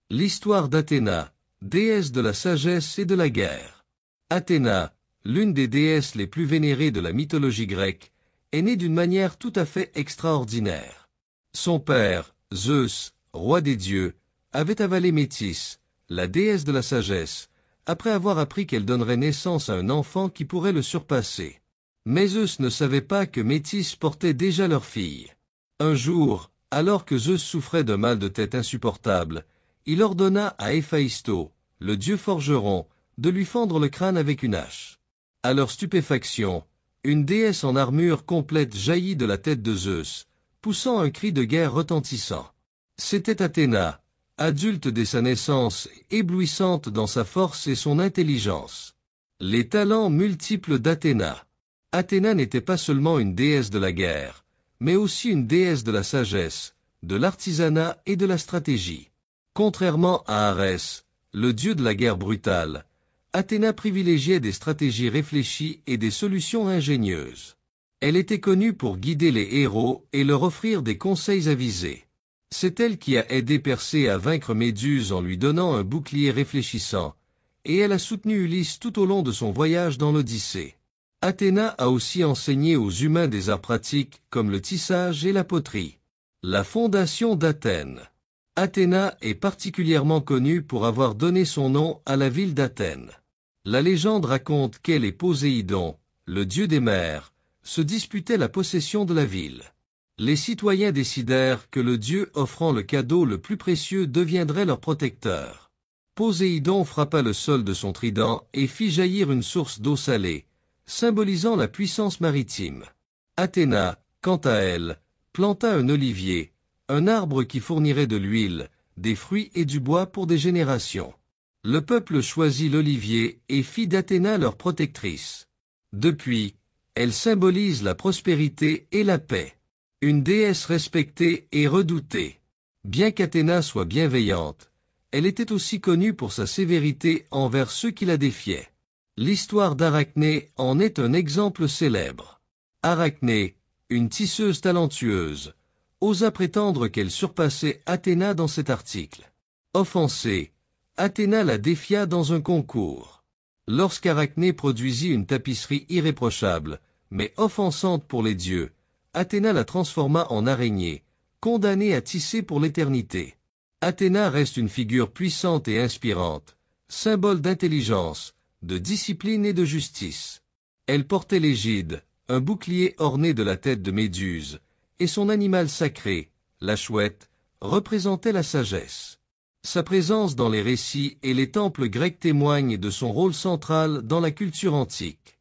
L'histoire d'Athéna, déesse de la sagesse et de la guerre. Athéna, l'une des déesses les plus vénérées de la mythologie grecque, est née d'une manière tout à fait extraordinaire. Son père, Zeus, roi des dieux, avait avalé Métis, la déesse de la sagesse, après avoir appris qu'elle donnerait naissance à un enfant qui pourrait le surpasser. Mais Zeus ne savait pas que Métis portait déjà leur fille. Un jour, alors que Zeus souffrait d'un mal de tête insupportable, il ordonna à Héphaïsto, le dieu forgeron, de lui fendre le crâne avec une hache. À leur stupéfaction, une déesse en armure complète jaillit de la tête de Zeus, poussant un cri de guerre retentissant. C'était Athéna, adulte dès sa naissance, éblouissante dans sa force et son intelligence. Les talents multiples d'Athéna. Athéna n'était pas seulement une déesse de la guerre, mais aussi une déesse de la sagesse, de l'artisanat et de la stratégie. Contrairement à Arès, le dieu de la guerre brutale, Athéna privilégiait des stratégies réfléchies et des solutions ingénieuses. Elle était connue pour guider les héros et leur offrir des conseils avisés. C'est elle qui a aidé Persée à vaincre Méduse en lui donnant un bouclier réfléchissant, et elle a soutenu Ulysse tout au long de son voyage dans l'Odyssée. Athéna a aussi enseigné aux humains des arts pratiques comme le tissage et la poterie. La fondation d'Athènes. Athéna est particulièrement connue pour avoir donné son nom à la ville d'Athènes. La légende raconte qu'elle et Poséidon, le dieu des mers, se disputaient la possession de la ville. Les citoyens décidèrent que le dieu offrant le cadeau le plus précieux deviendrait leur protecteur. Poséidon frappa le sol de son trident et fit jaillir une source d'eau salée, symbolisant la puissance maritime. Athéna, quant à elle, planta un olivier, un arbre qui fournirait de l'huile, des fruits et du bois pour des générations. Le peuple choisit l'olivier et fit d'Athéna leur protectrice. Depuis, elle symbolise la prospérité et la paix. Une déesse respectée et redoutée. Bien qu'Athéna soit bienveillante, elle était aussi connue pour sa sévérité envers ceux qui la défiaient. L'histoire d'Arachné en est un exemple célèbre. Arachné, une tisseuse talentueuse, osa prétendre qu'elle surpassait Athéna dans cet article. Offensée, Athéna la défia dans un concours. Lorsqu'Arachné produisit une tapisserie irréprochable, mais offensante pour les dieux, Athéna la transforma en araignée, condamnée à tisser pour l'éternité. Athéna reste une figure puissante et inspirante, symbole d'intelligence, de discipline et de justice. Elle portait l'égide, un bouclier orné de la tête de Méduse, et son animal sacré, la chouette, représentait la sagesse. Sa présence dans les récits et les temples grecs témoigne de son rôle central dans la culture antique.